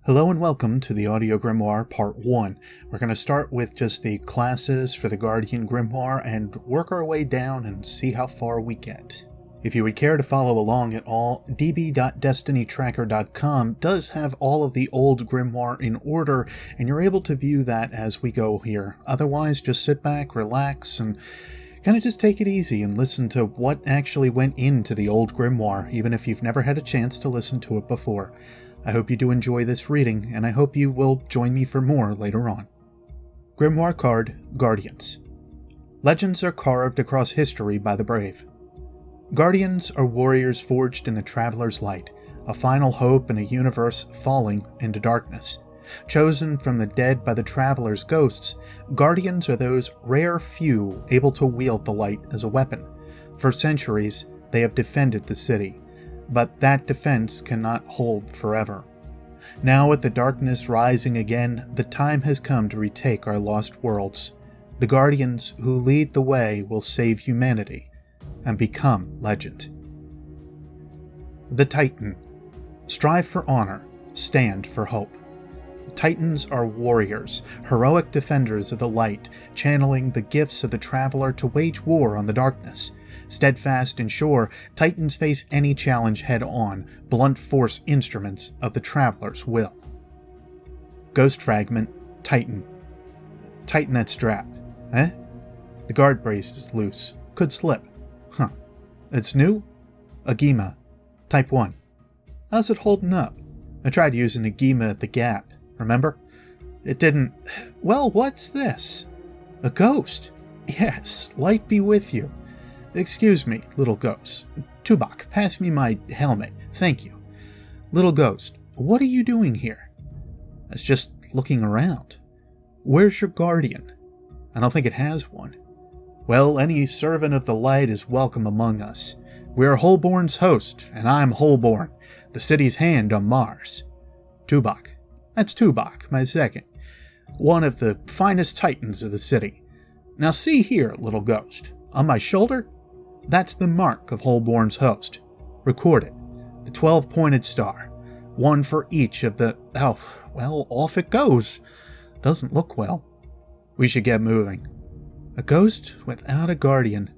Hello and welcome to the Audio Grimoire Part 1. We're going to start with just the classes for the Guardian Grimoire and work our way down and see how far we get. If you would care to follow along at all, db.destinytracker.com does have all of the old Grimoire in order, and you're able to view that as we go here. Otherwise, just sit back, relax, and kind of just take it easy and listen to what actually went into the old Grimoire, even if you've never had a chance to listen to it before. I hope you do enjoy this reading, and I hope you will join me for more later on. Grimoire card, Guardians. Legends are carved across history by the brave. Guardians are warriors forged in the Traveler's light, a final hope in a universe falling into darkness. Chosen from the dead by the Traveler's ghosts, Guardians are those rare few able to wield the light as a weapon. For centuries, they have defended the city. But that defense cannot hold forever. Now with the darkness rising again, the time has come to retake our lost worlds. The Guardians who lead the way will save humanity and become legend. The Titan. Strive for honor, stand for hope. Titans are warriors, heroic defenders of the light, channeling the gifts of the Traveler to wage war on the darkness. Steadfast and sure, Titans face any challenge head-on, blunt force instruments of the Traveler's will. Ghost Fragment, Titan. Tighten that strap. Eh? The guard brace is loose. Could slip. Huh. It's new? Agema. Type 1. How's it holding up? I tried using Agema at the Gap, remember? It didn't... Well, what's this? A ghost. Yes, light be with you. Excuse me, little ghost. Tubok, pass me my helmet. Thank you. Little ghost, what are you doing here? It's just looking around. Where's your guardian? I don't think it has one. Well, any servant of the light is welcome among us. We're Holborn's host, and I'm Holborn, the city's hand on Mars. Tubok. That's Tubok, my second. One of the finest titans of the city. Now see here, little ghost. On my shoulder? That's the mark of Holborn's host. Record it. The 12-pointed star. One for each of the... Oh, well, off it goes. Doesn't look well. We should get moving. A ghost without a guardian.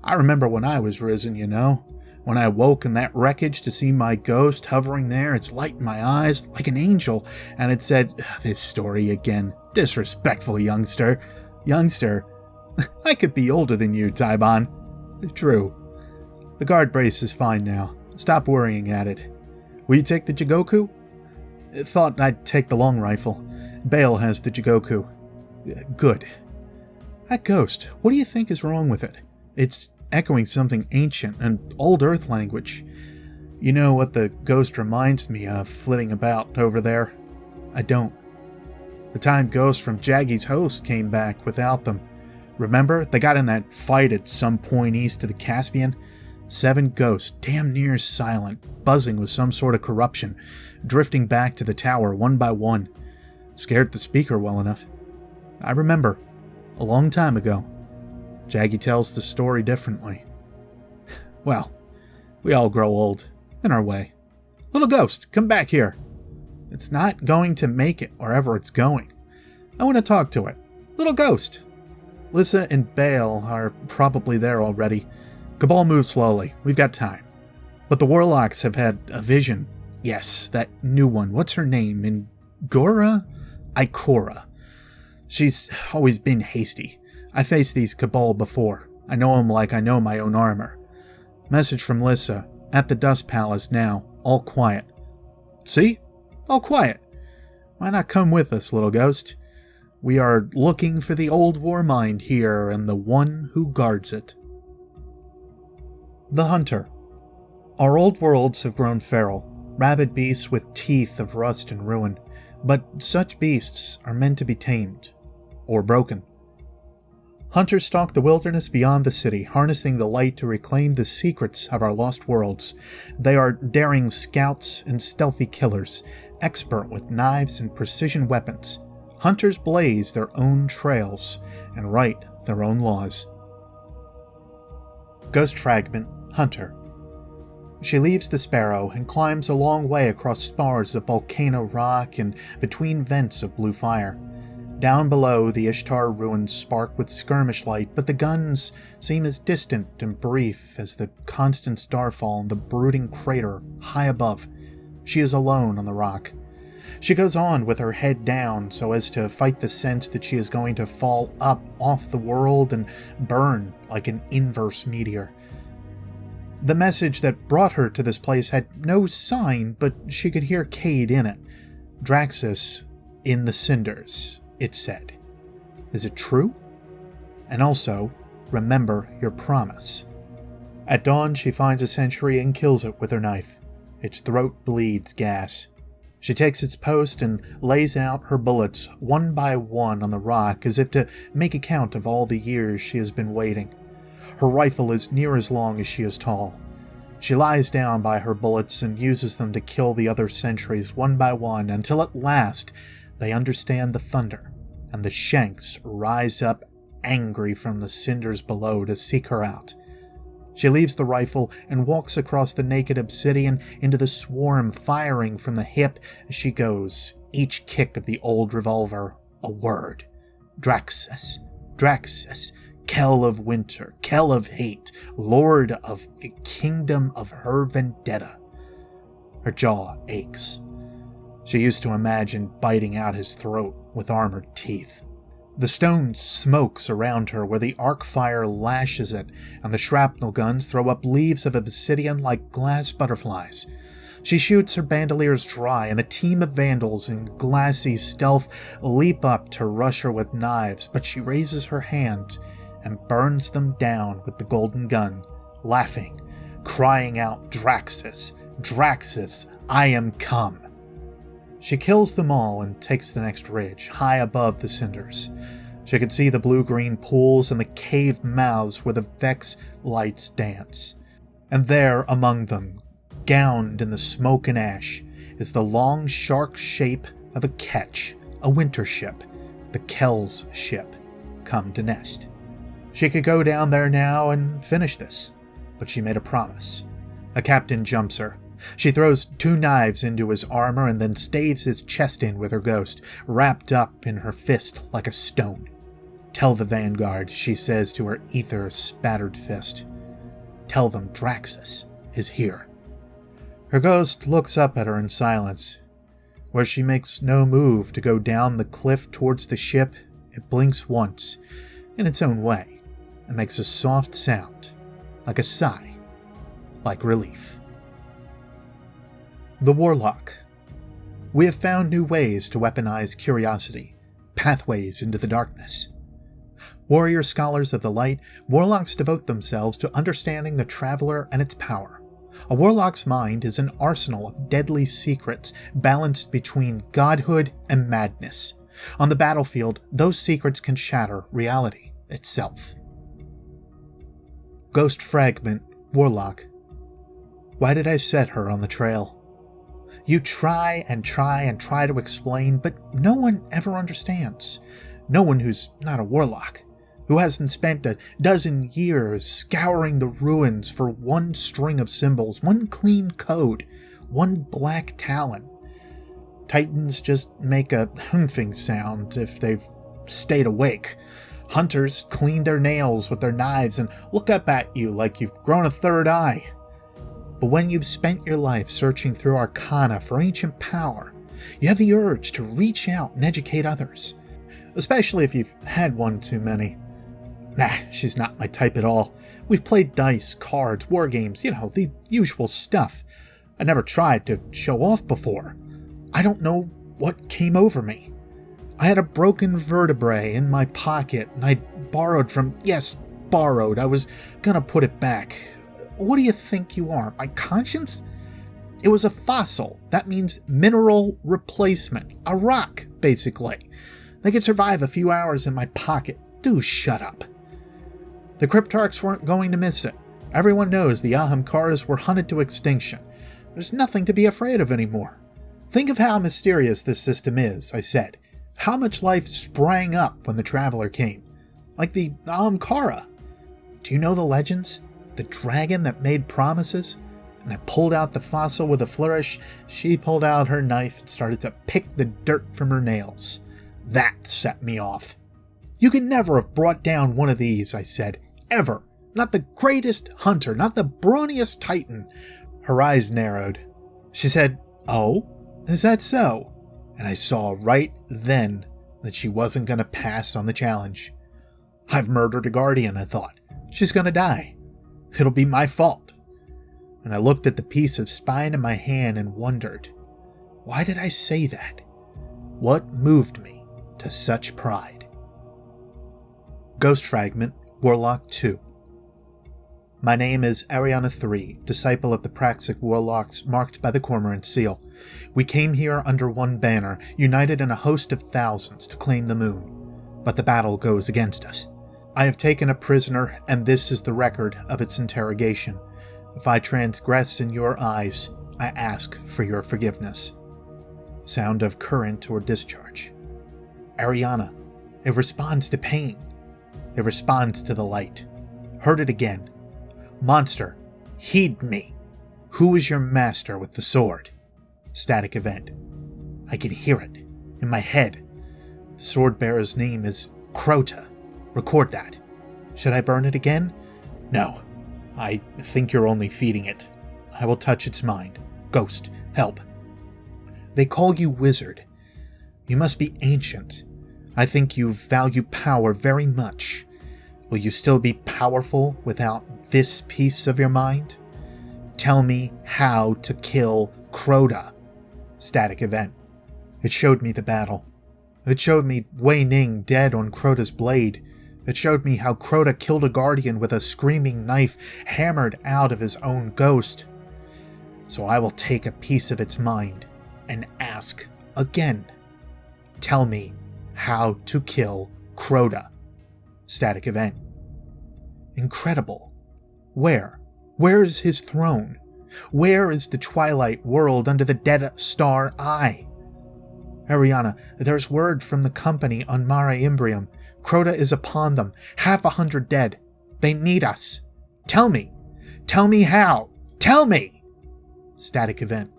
I remember when I was risen, you know. When I woke in that wreckage to see my ghost hovering there, its light in my eyes, like an angel, and it said, this story again. Disrespectful youngster. Youngster. I could be older than you, Taibon. True. The guard brace is fine now. Stop worrying at it. Will you take the Jigoku? Thought I'd take the long rifle. Bale has the Jigoku. Good. That ghost, what do you think is wrong with it? It's echoing something ancient, an old Earth language. You know what the ghost reminds me of flitting about over there? I don't. The time ghosts from Jaggy's host came back without them. Remember, they got in that fight at some point east of the Caspian? 7 ghosts, damn near silent, buzzing with some sort of corruption, drifting back to the tower one by one. Scared the speaker well enough. I remember, a long time ago. Jaggy tells the story differently. Well, we all grow old, in our way. Little ghost, come back here. It's not going to make it wherever it's going. I want to talk to it. Little ghost. Lissa and Bale are probably there already. Cabal moves slowly. We've got time. But the Warlocks have had a vision. Yes, that new one. What's her name? Ingora? Ikora. She's always been hasty. I faced these Cabal before. I know them like I know my own armor. Message from Lissa. At the Dust Palace now. All quiet. See? All quiet. Why not come with us, little ghost? We are looking for the old war mind here and the one who guards it. The Hunter. Our old worlds have grown feral, rabid beasts with teeth of rust and ruin, but such beasts are meant to be tamed, or broken. Hunters stalk the wilderness beyond the city, harnessing the light to reclaim the secrets of our lost worlds. They are daring scouts and stealthy killers, expert with knives and precision weapons. Hunters blaze their own trails and write their own laws. Ghost Fragment, Hunter. She leaves the Sparrow and climbs a long way across spars of volcano rock and between vents of blue fire. Down below, the Ishtar ruins spark with skirmish light, but the guns seem as distant and brief as the constant starfall in the brooding crater high above. She is alone on the rock. She goes on with her head down so as to fight the sense that she is going to fall up off the world and burn like an inverse meteor. The message that brought her to this place had no sign, but she could hear Cade in it. Draxus in the cinders, it said. Is it true? And also, remember your promise. At dawn, she finds a sentry and kills it with her knife. Its throat bleeds gas. She takes its post and lays out her bullets one by one on the rock as if to make a count of all the years she has been waiting. Her rifle is near as long as she is tall. She lies down by her bullets and uses them to kill the other sentries one by one until at last they understand the thunder, and the shanks rise up angry from the cinders below to seek her out. She leaves the rifle and walks across the naked obsidian into the swarm, firing from the hip as she goes, each kick of the old revolver a word. Draxus, Draxus, Kell of Winter, Kell of Hate, Lord of the Kingdom of her vendetta. Her jaw aches. She used to imagine biting out his throat with armored teeth. The stone smokes around her where the arc fire lashes it, and the shrapnel guns throw up leaves of obsidian like glass butterflies. She shoots her bandoliers dry, and a team of vandals in glassy stealth leap up to rush her with knives, but she raises her hand and burns them down with the golden gun, laughing, crying out, Draxus, Draxus, I am come. She kills them all and takes the next ridge, high above the cinders. She could see the blue-green pools and the cave mouths where the Vex lights dance. And there, among them, gowned in the smoke and ash, is the long shark shape of a ketch, a winter ship, the Kell's ship, come to nest. She could go down there now and finish this, but she made a promise. A captain jumps her. She throws 2 knives into his armor and then staves his chest in with her ghost, wrapped up in her fist like a stone. Tell the Vanguard, she says to her ether-spattered fist. Tell them Draxus is here. Her ghost looks up at her in silence. Where she makes no move to go down the cliff towards the ship, it blinks once, in its own way, and makes a soft sound, like a sigh, like relief. The Warlock. We have found new ways to weaponize curiosity, pathways into the darkness. Warrior scholars of the light, Warlocks devote themselves to understanding the Traveler and its power. A Warlock's mind is an arsenal of deadly secrets balanced between godhood and madness. On the battlefield, those secrets can shatter reality itself. Ghost Fragment, Warlock. Why did I set her on the trail? You try and try to explain, but no one ever understands. No one who's not a warlock, who hasn't spent a dozen years scouring the ruins for one string of symbols, one clean code, one black talon. Titans just make a humphing sound if they've stayed awake. Hunters clean their nails with their knives and look up at you like you've grown a third eye. But when you've spent your life searching through arcana for ancient power, you have the urge to reach out and educate others. Especially if you've had one too many. Nah, she's not my type at all. We've played dice, cards, war games, the usual stuff. I never tried to show off before. I don't know what came over me. I had a broken vertebrae in my pocket and I'd borrowed I was gonna put it back. What do you think you are, my conscience? It was a fossil. That means mineral replacement. A rock, basically. They could survive a few hours in my pocket. Do shut up. The Cryptarchs weren't going to miss it. Everyone knows the Ahamkaras were hunted to extinction. There's nothing to be afraid of anymore. Think of how mysterious this system is, I said. How much life sprang up when the Traveler came. Like the Ahamkara. Do you know the legends? The dragon that made promises? and I pulled out the fossil with a flourish. She pulled out her knife and started to pick the dirt from her nails. That set me off. "You could never have brought down one of these," I said. "Ever. Not the greatest hunter, not the brawniest titan." Her eyes narrowed. She said, "Oh, is that so?" And I saw right then that she wasn't going to pass on the challenge. I've murdered a guardian, I thought. She's going to die. It'll be my fault. And I looked at the piece of spine in my hand and wondered, why did I say that? What moved me to such pride? Ghost Fragment, Warlock 2. My name is Ariana III, disciple of the Praxic Warlocks marked by the Cormorant Seal. We came here under one banner, united in a host of thousands to claim the moon. But the battle goes against us. I have taken a prisoner, and this is the record of its interrogation. If I transgress in your eyes, I ask for your forgiveness. Sound of current or discharge. Ariana. It responds to pain. It responds to the light. Heard it again. Monster. Heed me. Who is your master with the sword? Static event. I can hear it. In my head. The sword bearer's name is Crota. Record that. Should I burn it again? No. I think you're only feeding it. I will touch its mind. Ghost, help. They call you wizard. You must be ancient. I think you value power very much. Will you still be powerful without this piece of your mind? Tell me how to kill Crota. Static event. It showed me the battle. It showed me Wei Ning dead on Crota's blade. It showed me how Crota killed a guardian with a screaming knife hammered out of his own ghost. So I will take a piece of its mind and ask again. Tell me how to kill Crota. Static event. Incredible. Where? Where is his throne? Where is the twilight world under the dead star eye? Ariana, there's word from the company on Mare Imbrium. Crota is upon them, 100 dead. They need us. Tell me. Tell me how. Tell me! Static event.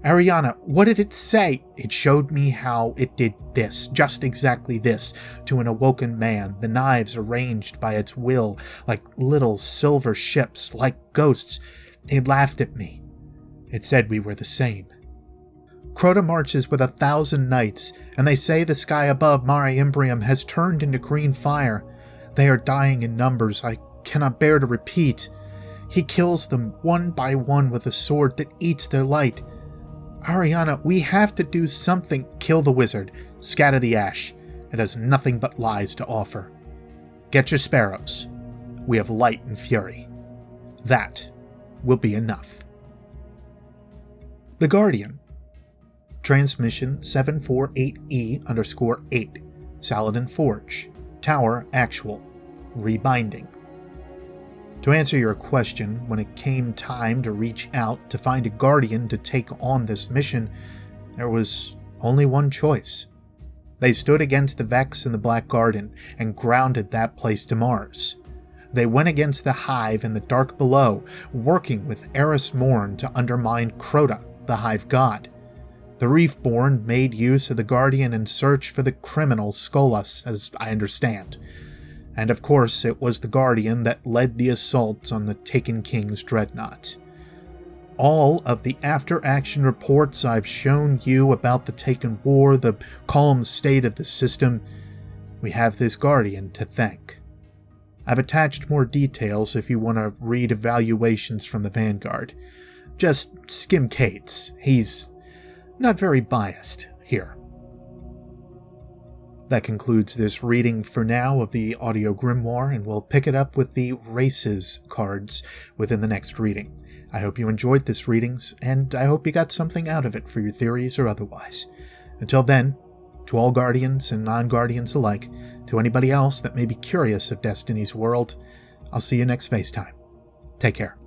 Ariana, what did it say? It showed me how it did this, just exactly this, to an awoken man, the knives arranged by its will, like little silver ships, like ghosts. It laughed at me. It said we were the same. Crota marches with 1,000 knights, and they say the sky above Mare Imbrium has turned into green fire. They are dying in numbers I cannot bear to repeat. He kills them one by one with a sword that eats their light. Ariana, we have to do something. Kill the wizard. Scatter the ash. It has nothing but lies to offer. Get your sparrows. We have light and fury. That will be enough. The Guardian. Transmission 748E_8. Saladin Forge. Tower actual. Rebinding. To answer your question, when it came time to reach out to find a Guardian to take on this mission, there was only one choice. They stood against the Vex in the Black Garden and grounded that place to Mars. They went against the Hive in the dark below, working with Eris Morn to undermine Crota, the Hive god. The Reefborn made use of the Guardian in search for the criminal Skolas, as I understand. And of course, it was the Guardian that led the assault on the Taken King's dreadnought. All of the after-action reports I've shown you about the Taken War, the calm state of the system, we have this Guardian to thank. I've attached more details if you want to read evaluations from the Vanguard. Just skim Kate's. He's not very biased here. That concludes this reading for now of the audio grimoire, and we'll pick it up with the races cards within the next reading. I hope you enjoyed this readings, and I hope you got something out of it for your theories or otherwise. Until then, to all Guardians and non-Guardians alike, to anybody else that may be curious of Destiny's world, I'll see you next space time. Take care.